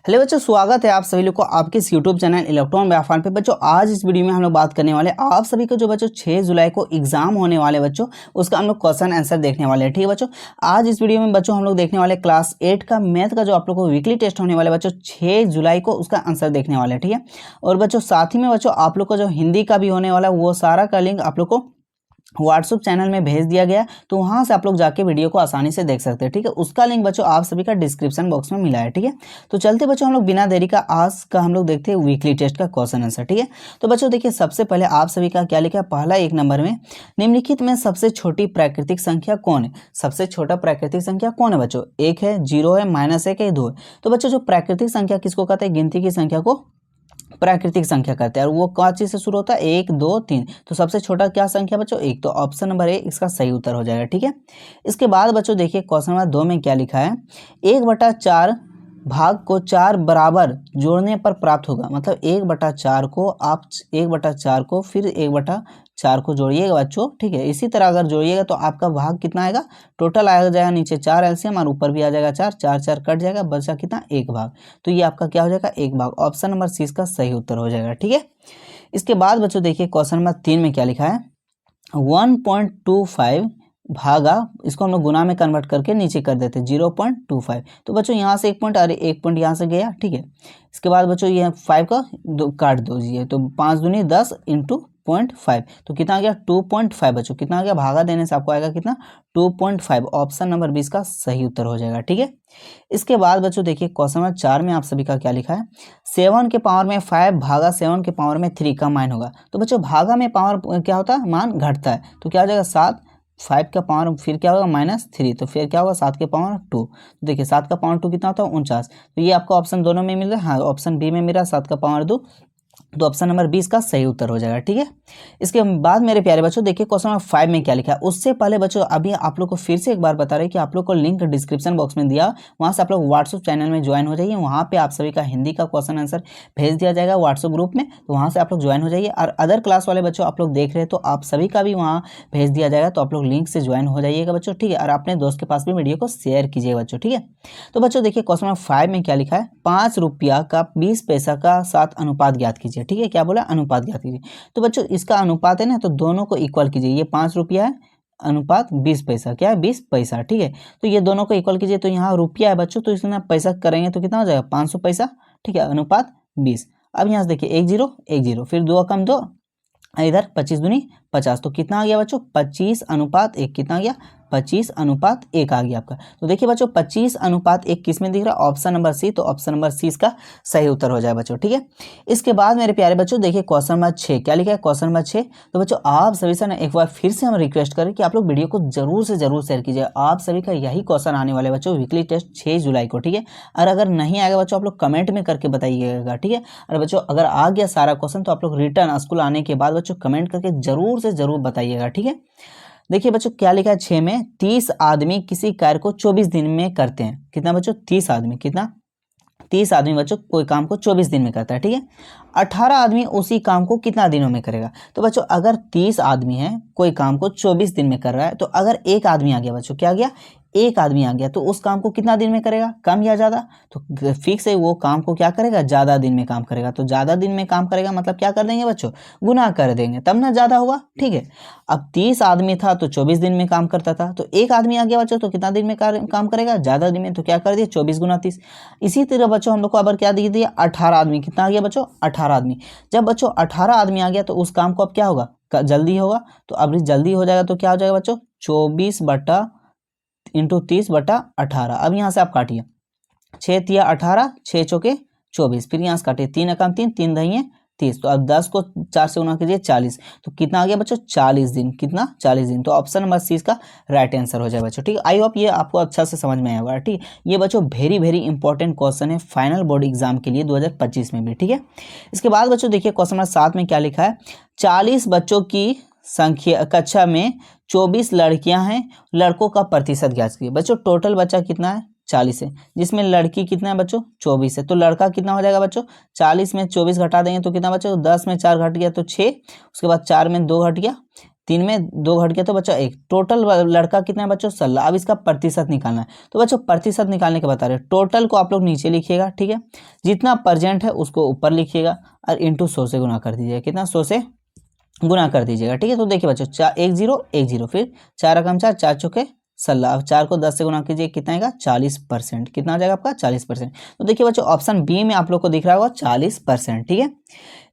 Hello बच्चों, स्वागत है आप सभी लोग को आपके इस यूट्यूब चैनल इलेक्ट्रॉन व्यापार पे। बच्चों आज इस वीडियो में हम लोग बात करने वाले आप सभी को जो बच्चों 6 जुलाई को एग्जाम होने वाले बच्चों उसका हम लोग क्वेश्चन आंसर देखने वाले हैं। ठीक है बच्चों, आज इस वीडियो में बच्चों हम लोग देखने वाले क्लास 8 का मैथ का जो आप लोग को वीकली टेस्ट होने वाले बच्चों 6 जुलाई को उसका आंसर देखने वाले हैं। ठीक है, और बच्चों साथ ही में बच्चों आप लोग को जो हिंदी का भी होने वाला है वो सारा का लिंक आप लोग को व्हाट्सएप चैनल में भेज दिया गया, तो वहां से आप लोग जाके वीडियो को आसानी से देख सकते हैं। ठीक है, उसका लिंक बच्चों आप सभी का डिस्क्रिप्शन बॉक्स में मिला है। ठीक है, तो चलते बच्चों हम लोग बिना देरी का आज का हम लोग देखते हैं वीकली टेस्ट का क्वेश्चन आंसर। ठीक है, तो बच्चों देखिए सबसे पहले आप सभी का क्या लिखा है, पहला 1 नंबर में निम्नलिखित में सबसे छोटी प्राकृतिक संख्या कौन है। सबसे छोटा प्राकृतिक संख्या कौन है बच्चों, 1 है, 0 है, -1 है, 2 है। तो बच्चों जो प्राकृतिक संख्या किसको कहते हैं, गिनती की संख्या को प्राकृतिक संख्या कहते हैं, और वो कौन चीज से शुरू होता है, 1 2 3। तो सबसे छोटा क्या संख्या बच्चों, 1। तो ऑप्शन नंबर ए इसका सही उत्तर हो जाएगा। ठीक है, इसके बाद बच्चों देखिए क्वेश्चन नंबर 2 में क्या लिखा है, 1/4 भाग को 4 बराबर जोड़ने पर प्राप्त होगा। मतलब 1/4 को आप 1/4 को फिर 1/4 को जोड़िएगा बच्चों। ठीक है, इसी तरह अगर जोड़िएगा तो आपका भाग कितना आएगा, टोटल आ जाएगा नीचे 4 एलसीएम और ऊपर भी आ जाएगा 4, 4 4 कट जाएगा, बचा कितना, 1 भाग। तो ये आपका क्या हो जाएगा, 1 भाग। ऑप्शन नंबर सी इसका सही उत्तर हो जाएगा। ठीक है, इसके बाद बच्चों देखिए क्वेश्चन नंबर 3 में क्या लिखा है, 1.25 भागा, इसको हम लोग गुना में कन्वर्ट करके नीचे कर देते हैं 0.25। तो बच्चों यहाँ से 1 पॉइंट और 1 पॉइंट यहाँ से गया। ठीक है, इसके बाद बच्चों ये 5 का काट दीजिए, तो 5 दूनी 10 इंटू 0.5, तो कितना आ गया 2.5 बच्चों। कितना आ गया, भागा देने से आपको आएगा कितना, 2.5। ऑप्शन नंबर 20 का सही उत्तर हो जाएगा। ठीक है, इसके बाद बच्चों देखिए क्वेश्चन नंबर 4 में आप सभी का क्या लिखा है, 7 के पावर में 5 भागा 7 के पावर में 3 का मान होगा। तो बच्चों भागा में पावर क्या होता है, मान घटता है, तो क्या हो जाएगा 7, 5 का पावर फिर क्या होगा -3, तो फिर क्या होगा 7 के पावर 2। तो देखिए 7 का पावर 2 कितना होता है, 49। तो ये आपको ऑप्शन दोनों में मिल रहा है, हाँ ऑप्शन बी में मिला 7 का पावर 2। तो ऑप्शन नंबर 20 का सही उत्तर हो जाएगा। ठीक है, इसके बाद मेरे प्यारे बच्चों देखिए क्वेश्चन नंबर 5 में क्या लिखा है। उससे पहले बच्चों अभी आप लोग को फिर से एक बार बता रहे हैं कि आप लोग को लिंक डिस्क्रिप्शन बॉक्स में दिया, वहां से आप लोग व्हाट्सएप चैनल में ज्वाइन हो जाइए। वहां पे आप सभी का हिंदी का क्वेश्चन आंसर भेज दिया जाएगा व्हाट्सएप ग्रुप में, तो वहां से आप लोग ज्वाइन हो जाइए। और अदर क्लास वाले बच्चों आप लोग देख रहे हैं तो आप सभी का भी वहाँ भेज दिया जाएगा, तो आप लोग लिंक से ज्वाइन हो जाइएगा बच्चों। ठीक है, और अपने दोस्त के पास भी वीडियो को शेयर कीजिएगा बच्चों। ठीक है, तो बच्चों देखिए क्वेश्चन नंबर 5 में क्या लिखा है, 5 रुपया का 20 पैसा का साथ अनुपात ज्ञात कीजिए। ठीक है, क्या बोला, अनुपात ज्ञात कीजिए। तो बच्चों इसका अनुपात है ना, तो दोनों को इक्वल कीजिए। ये 5 रुपया है, अनुपात 20 पैसा, क्या है 20 पैसा। ठीक है, तो ये दोनों को इक्वल कीजिए। तो यहाँ रुपया है बच्चों, तो इसमें पैसा करेंगे तो कितना हो जाएगा, 500 पैसा। ठीक है, अनुपात 20। अब यहाँ से देखिए 1 0 1 0, फिर 2 कम 2, इधर 25 दूनी 50, तो कितना आ गया बच्चों 25:1। कितना आ गया, 25:1 आ गया आपका। तो देखिए बच्चों 25:1 किस में दिख रहा है, ऑप्शन नंबर सी। तो ऑप्शन नंबर सी इसका सही उत्तर हो जाए बच्चों। ठीक है, इसके बाद मेरे प्यारे बच्चों देखिए क्वेश्चन नंबर 6 क्या लिखा है, क्वेश्चन नंबर 6। तो बच्चों आप सभी से ना एक बार फिर से हम रिक्वेस्ट करें कि आप लोग वीडियो को जरूर से जरूर शेयर कीजिए। आप सभी का यही क्वेश्चन आने वाले बच्चों वीकली टेस्ट 6 जुलाई को। ठीक है, और अगर नहीं आएगा बच्चों आप लोग कमेंट में करके बताइएगा। ठीक है, और बच्चों अगर आ गया सारा क्वेश्चन तो आप लोग रिटर्न स्कूल आने के बाद बच्चों कमेंट करके जरूर से जरूर बताइएगा। ठीक है, देखिए बच्चों क्या लिखा है 6 में, 30 आदमी किसी कार्य को 24 दिन में करते हैं। कितना बच्चों, 30 आदमी, कितना 30 आदमी बच्चों कोई काम को 24 दिन में करता है। ठीक है, 18 आदमी उसी काम को कितना दिनों में करेगा। तो बच्चों अगर 30 आदमी है कोई काम को 24 दिन में कर रहा है, तो अगर एक आदमी आ गया बच्चों, क्या आ गया, एक आदमी आ गया, तो उस काम को कितना दिन में करेगा, कम या ज्यादा। तो फिक्स है वो काम को क्या करेगा, ज्यादा दिन में काम करेगा। तो ज्यादा दिन में काम करेगा मतलब क्या कर देंगे बच्चों, गुना कर देंगे, तब ना ज्यादा होगा। ठीक है, अब 30 आदमी था तो 24 दिन में काम करता था, तो एक आदमी आ गया बच्चों तो कितना दिन में काम करेगा, ज्यादा दिन में। तो क्या कर दिया 24 गुना 30। इसी तरह बच्चों हम लोग को अब क्या दे दिया, 18 आदमी। कितना आ गया बच्चों, 18 आदमी। जब बच्चों 18 आदमी आ गया तो उस काम को अब क्या होगा, जल्दी होगा। तो अब जल्दी हो जाएगा तो क्या हो जाएगा बच्चों, 24 इंटू 30/18। अब यहाँ से आप काटिए, 6 तिया 18, 6 चौके 24, फिर यहाँ से काटिए 3 एकम 3, 3 दहिए 30। तो अब 10 को 4 से गुना कीजिए 40। तो कितना आ गया बच्चों, 40 दिन। कितना, 40 दिन। तो ऑप्शन नंबर सी इसका राइट आंसर हो जाए बच्चों। ठीक है, आई होप ये आपको अच्छा से समझ में आया होगा। ठीक, ये बच्चों वेरी वेरी इंपॉर्टेंट क्वेश्चन है फाइनल बोर्ड एग्जाम के लिए 2025 में भी। ठीक है, इसके बाद बच्चों देखिए क्वेश्चन नंबर 7 में क्या लिखा है, 40 बच्चों की संख्या कक्षा में 24 लड़कियां हैं, लड़कों का प्रतिशत ज्ञात कीजिए। बच्चों टोटल बच्चा कितना है, 40 है, जिसमें लड़की कितना है बच्चों, 24 है। तो लड़का कितना हो जाएगा बच्चों, 40 में 24 घटा देंगे तो कितना बच्चों, 10 में 4 घट गया तो 6, उसके बाद 4 में 2 घट गया, 3 में 2 घट गया तो बच्चा 1, टोटल लड़का कितना है बच्चों 16। अब इसका प्रतिशत निकालना है, तो बच्चों प्रतिशत निकालने के बता रहे हैं, टोटल को आप लोग नीचे लिखिएगा, ठीक है, जितना परसेंट है उसको ऊपर लिखिएगा और इंटू 100 से गुना कर दीजिएगा, कितना 100 से गुना कर दीजिएगा, ठीक है। तो देखिए बच्चों 1 0 1 0, फिर 4 रकम 4, 4 चौके 16, अब 4 को 10 से गुना कीजिए, कितना आएगा 40%, कितना आ जाएगा आपका 40%। तो देखिए बच्चों ऑप्शन बी में आप लोग को दिख रहा होगा 40%, ठीक है।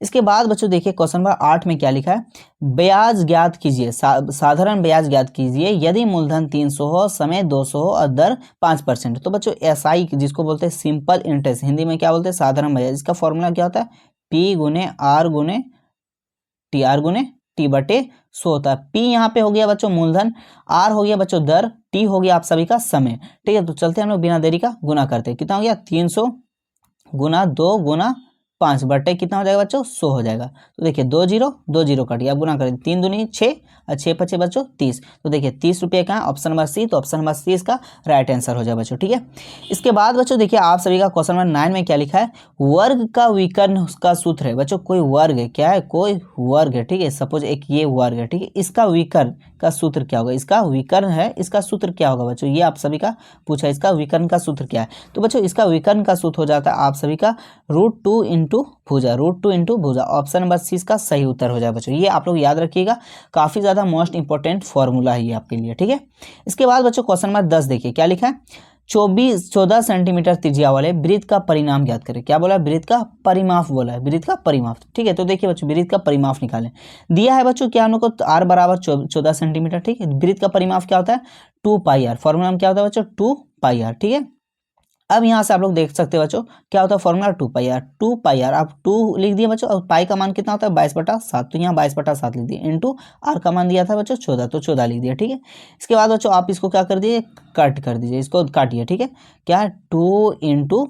इसके बाद बच्चों देखिए क्वेश्चन नंबर 8 में क्या लिखा है, ब्याज ज्ञात कीजिए, साधारण ब्याज ज्ञात कीजिए यदि मूलधन 300 हो, समय 200 हो और दर 5%। तो बच्चों एसआई जिसको बोलते हैं सिंपल इंटरेस्ट, हिंदी में क्या बोलते हैं साधारण ब्याज, इसका फॉर्मूला क्या होता है पी गुने आर गुने टी, आर गुने टी बटे 100 होता है। पी यहाँ पे हो गया बच्चों मूलधन, आर हो गया बच्चों दर, टी हो गया आप सभी का समय, ठीक है। तो चलते हैं हम लोग बिना देरी का गुना करते हैं, कितना हो गया 300 गुना 2 गुना 5 बटे कितना हो जाएगा बच्चों 100 हो जाएगा। तो देखिए 2 0 कटिए, अब गुना करें 3 दूनी 6 और 6 पचे बच्चों 30, तो देखिए 30 रुपये का ऑप्शन नंबर सी, तो ऑप्शन नंबर सी इसका राइट आंसर हो जाए बच्चों, ठीक है। इसके बाद बच्चों देखिए आप सभी का क्वेश्चन नंबर 9 में क्या लिखा है, वर्ग का विकर्ण का सूत्र है बच्चों, कोई वर्ग है, क्या है कोई वर्ग है, ठीक है, सपोज एक ये वर्ग है, ठीक है, इसका विकर्ण का सूत्र क्या होगा, इसका विकर्ण है, इसका सूत्र क्या होगा बच्चों, ये आप सभी का पूछा है, इसका विकर्ण का सूत्र क्या है। तो बच्चों इसका विकर्ण का सूत्र हो जाता है आप सभी का √2 इंटू भुजा, √2 इंटू भुजा, ऑप्शन नंबर सी इसका सही उत्तर हो जाए बच्चों। ये आप लोग याद रखिएगा, काफी ज्यादा मोस्ट इंपॉर्टेंट फॉर्मूला है ये आपके लिए, ठीक है। इसके बाद बच्चों क्वेश्चन नंबर 10 देखिए क्या लिखा है, 14 सेंटीमीटर त्रिज्या वाले वृत्त का परिमाप ज्ञात करें। क्या बोला है वृत्त का परिमाप बोला है, वृत्त का परिमाप, ठीक है। तो देखिए बच्चों वृत्त का परिमाप निकालें, दिया है बच्चों क्या हम लोग को आर बराबर 14 सेंटीमीटर, ठीक है। वृत्त का परिमाप क्या होता है 2 पाई आर, फॉर्मूला में क्या होता है बच्चों 2 पाई आर, ठीक है। अब यहाँ से आप लोग देख सकते हैं बच्चों क्या होता है formula 2 pi R, 2 pi R आप 2 लिख दिए बच्चों, और पाई का मान कितना होता है 22/7, तो यहाँ 22/7 लिख दिए, इंटू आर का मान दिया था बच्चों 14, तो 14 लिख दिया, ठीक है। इसके बाद बच्चों आप इसको क्या कर दिए कट कर दीजिए, इसको काटिए, ठीक है, क्या है 2 इंटू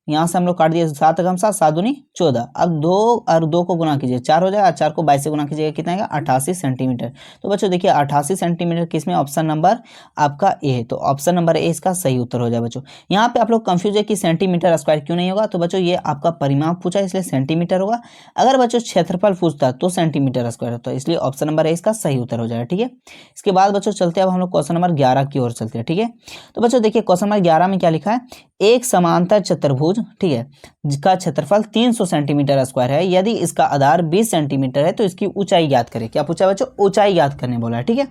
यहाँ से हम लोग काट दिए 7 गम 7 7 दूनी 14, अब 2 और 2 को गुना कीजिए 4 हो जाएगा, 4 को 22 से गुना कीजिएगा कितना आएगा 88 सेंटीमीटर। तो बच्चों देखिए 88 सेंटीमीटर किसमें ऑप्शन नंबर आपका ए है, तो ऑप्शन नंबर ए इसका सही उत्तर हो जाए बच्चों। यहाँ पे आप लोग कंफ्यूज है कि सेंटीमीटर स्क्वायर क्यों नहीं होगा, तो बच्चों ये आपका परिमाप पूछा इसलिए सेंटीमीटर होगा, अगर बच्चों क्षेत्रफल पूछता तो सेंटीमीटर स्क्वायर होता है, इसलिए ऑप्शन नंबर ए इसका सही उत्तर हो जाएगा, ठीक है। इसके बाद बच्चों चलते हैं अब हम लोग क्वेश्चन नंबर 11 की ओर चलते हैं, ठीक है। तो बच्चों देखिए क्वेश्चन नंबर 11 में क्या लिखा है, एक समांतर चतुर्भुज, ठीक है, जिसका क्षेत्रफल 300 सेंटीमीटर स्क्वायर है, यदि इसका आधार 20 सेंटीमीटर है तो इसकी ऊंचाई ज्ञात करें। क्या पूछा बच्चों ऊंचाई ज्ञात करने बोला है, ठीक है।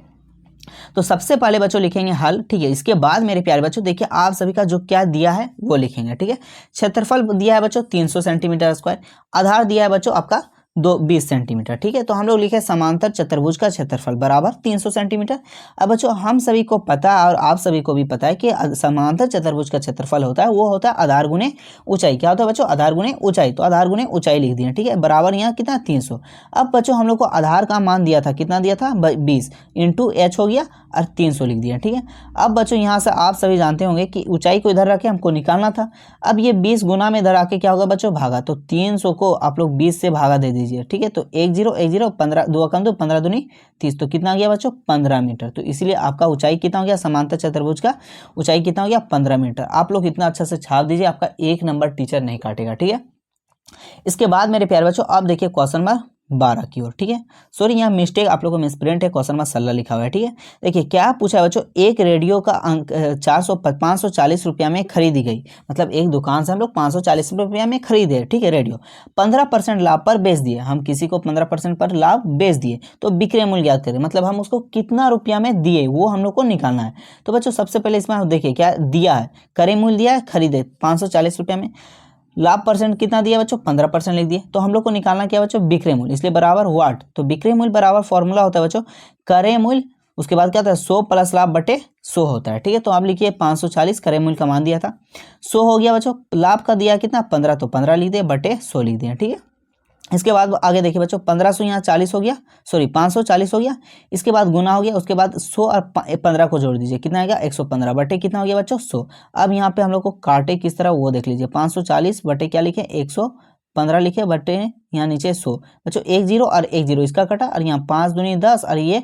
तो सबसे पहले बच्चों लिखेंगे हल, ठीक है। इसके बाद मेरे प्यारे बच्चों देखिए आप सभी का जो क्या दिया है वो लिखेंगे, ठीक है। क्षेत्रफल दिया है बच्चों 300 सेंटीमीटर स्क्वायर, आधार दिया है बच्चों आपका 20 सेंटीमीटर, ठीक है। तो हम लोग लिखे समांतर चतुर्भुज का क्षेत्रफल बराबर 300 सेंटीमीटर। अब बच्चों हम सभी को पता है और आप सभी को भी पता है कि समांतर चतुर्भुज का क्षेत्रफल होता है वो होता है आधार गुणे ऊंचाई। क्या होता है बच्चों आधार गुणे ऊंचाई, तो आधार गुणे ऊंचाई लिख दिया, ठीक है, बराबर यहाँ कितना 300। अब बच्चों हम लोग को आधार का मान दिया था, कितना दिया था 20 इंटू एच हो गया और 300 लिख दिया, ठीक है। अब बच्चों यहाँ से आप सभी जानते होंगे कि ऊंचाई को इधर रखे हमको निकालना था, अब ये 20 गुना में इधर आके क्या होगा बच्चों भागा, तो 300 को आप लोग 20 से भागा दे दीजिए, ठीक है। तो 1 0 1 0 15 2 कम 2 15 दूनी 30, तो कितना आ गया बच्चों 15 मीटर। तो इसीलिए आपका ऊंचाई कितना हो गया समांतर चतुर्भुज का ऊंचाई कितना हो गया 15 मीटर। आप लोग इतना अच्छा से छाप दीजिए, आपका 1 नंबर टीचर नहीं काटेगा, ठीक है। इसके बाद मेरे प्यारे बच्चों आप देखिए क्वेश्चन नंबर 12 की ओर, ठीक है। सॉरी यहाँ मिस्टेक आप लोगों को मिसप्रिंट है, क्वेश्चन नंबर 16 लिखा हुआ है, ठीक है। देखिए क्या पूछा है बच्चों, एक रेडियो का अंक 540 रुपया में खरीदी गई, मतलब एक दुकान से हम लोग 540 रुपया में खरीदे, ठीक है, रेडियो 15% लाभ पर बेच दिए, हम किसी को 15% पर लाभ बेच दिए, तो विक्रय मूल्य ज्ञात करें, मतलब हम उसको कितना रुपया में दिए वो हम लोग को निकालना है। तो बच्चों सबसे पहले इसमें देखिए क्या दिया है, क्रय मूल्य दिया है, खरीदे 540 रुपया में, लाभ परसेंट कितना दिया बच्चों 15% लिख दिए, तो हम लोग को निकालना क्या बच्चों विक्रय मूल्य, इसलिए बराबर वाट, तो विक्रय मूल्य बराबर फॉर्मूला होता है बच्चों क्रय मूल्य, उसके बाद क्या होता है 100 प्लस लाभ बटे 100 होता है, ठीक है। तो आप लिखिए 540 क्रय मूल्य का मान दिया था 100 हो गया बच्चों, लाभ का दिया कितना 15, तो 15 लिख दिए बटे 100 लिख दिए, ठीक है। इसके बाद आगे देखिए बच्चों 1500 यहाँ 40 हो गया, सॉरी 540 हो गया, इसके बाद गुना हो गया, उसके बाद 100 और 15 को जोड़ दीजिए कितना आएगा 115 बटे कितना हो गया बच्चों 100। अब यहाँ पे हम लोग को काटे किस तरह वो देख लीजिए, 540 बटे क्या लिखे 115 लिखे बटे यहाँ नीचे 100 बच्चों 1 0 और 1 0 इसका कटा, और यहाँ 5 दूनी 10 और ये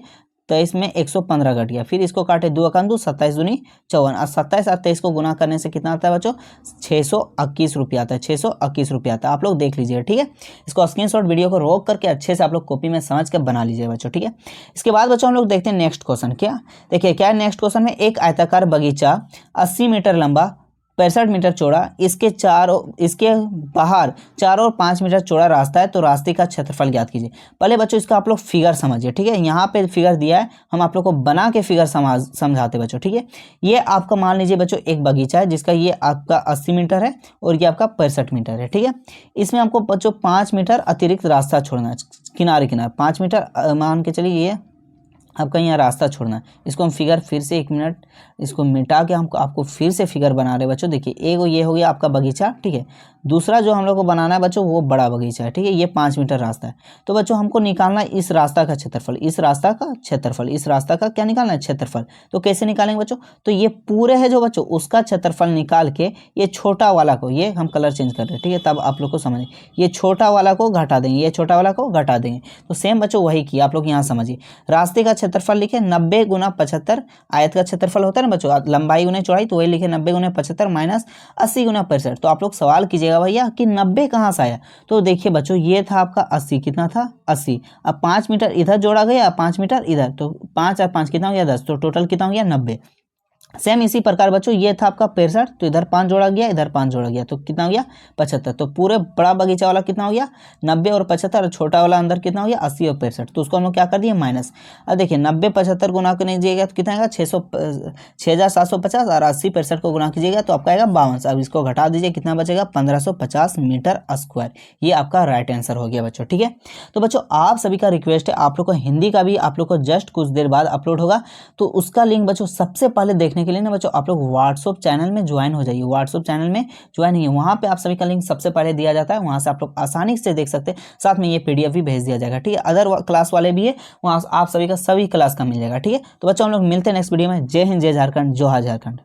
23 में 115 घट गया, फिर इसको काटे 2 अकान 2, 27 दूनी 54, और 27 और 23 को गुना करने से कितना आता है बच्चों, 621 रुपया आता है, 621 रुपया आता है। आप लोग देख लीजिए, ठीक है। इसको स्क्रीनशॉट वीडियो को रोक करके अच्छे से आप लोग कॉपी में समझ कर बना लीजिए बच्चों, ठीक है। इसके बाद बच्चों हम लोग देखते हैं नेक्स्ट क्वेश्चन। क्या देखिए, क्या नेक्स्ट क्वेश्चन में, एक आयताकार बगीचा 80 मीटर लंबा 65 मीटर चौड़ा, इसके बाहर 4 और 5 मीटर चौड़ा रास्ता है, तो रास्ते का क्षेत्रफल ज्ञात कीजिए। पहले बच्चों इसका आप लोग फिगर समझिए, ठीक है। यहाँ पे फिगर दिया है, हम आप लोग को बना के फिगर समझाते बच्चों, ठीक है। ये आपका मान लीजिए बच्चों एक बगीचा है जिसका ये आपका 80 मीटर है और ये आपका 65 मीटर है, ठीक है। इसमें आपको बच्चों 5 मीटर अतिरिक्त रास्ता छोड़ना है, किनारे 5 मीटर मान के चलिए ये आपका यहाँ रास्ता छोड़ना है। इसको हम फिगर फिर से 1 मिनट इसको मिटा के हमको आपको फिर से फिगर बना रहे बच्चों। देखिए, एक ये हो गया आपका बगीचा, ठीक है। दूसरा जो हम लोग को बनाना है बच्चों वो बड़ा बगीचा है, ठीक है। ये 5 मीटर रास्ता है, तो बच्चों हमको निकालना है इस रास्ता का क्षेत्रफल, इस रास्ता का क्षेत्रफल, इस रास्ता का क्या निकालना है, क्षेत्रफल। तो कैसे निकालेंगे बच्चों, तो ये पूरे है जो बच्चों उसका क्षेत्रफल निकाल के ये छोटा वाला को, ये हम कलर चेंज कर रहे हैं, ठीक है, तब आप लोग को समझिए, ये छोटा वाला को घटा देंगे, ये छोटा वाला को घटा देंगे। तो सेम बच्चों वही किया, आप लोग यहाँ समझिए। रास्ते का क्षेत्रफल लिखे 90 गुना 75, आयत का क्षेत्रफल होता है ना बच्चों लंबाई गुना चौड़ाई, तो वही लिखे 90 गुना 75 माइनस 80 गुना 65। तो आप लोग सवाल कीजिएगा भैया कि 90 कहाँ से आया, तो देखिए बच्चों ये था आपका 80, कितना था 80, अब 5 मीटर इधर जोड़ा गया, 5 मीटर इधर, तो 5 और 5 कितना हो गया 10, तो टोटल कितना हो गया 90। सेम इसी प्रकार बच्चों ये था आपका 65, तो इधर 5 जोड़ा गया, इधर 5 जोड़ा गया, तो कितना हो गया 75। तो पूरे बड़ा बगीचा वाला कितना हो गया 90 और 75, और छोटा वाला अंदर कितना हो गया 80 और 65। तो उसको हम लोग क्या कर दिए माइनस। अब देखिए 90 75 गुना कीजिएगा तो कितना आएगा 6750, और 80 65 को गुना कीजिएगा तो आपका आएगा 52। अब इसको घटा दीजिए, कितना बचेगा 1550 मीटर स्क्वायर। ये आपका राइट आंसर हो गया बच्चों, ठीक है। तो बच्चों आप सभी का रिक्वेस्ट है, आप लोग को हिंदी का भी आप लोग को जस्ट कुछ देर बाद अपलोड होगा, तो उसका लिंक बच्चों सबसे पहले देखने के लिए ना बच्चों आप लोग व्हाट्सएप चैनल में ज्वाइन हो जाइए। व्हाट्सएप चैनल में ज्वाइन है, वहां पे आप सभी का लिंक सबसे पहले दिया जाता है, वहां से आप लोग आसानी से देख सकते हैं, साथ में ये पीडीएफ भी भेज दिया जाएगा, ठीक है। अदर क्लास वाले भी है, वहां आप सभी का सभी क्लास का मिल जाएगा, ठीक है। तो बच्चों हम लोग मिलते हैं नेक्स्ट वीडियो में। जय हिंद, जय झारखंड, जोहार झारखंड।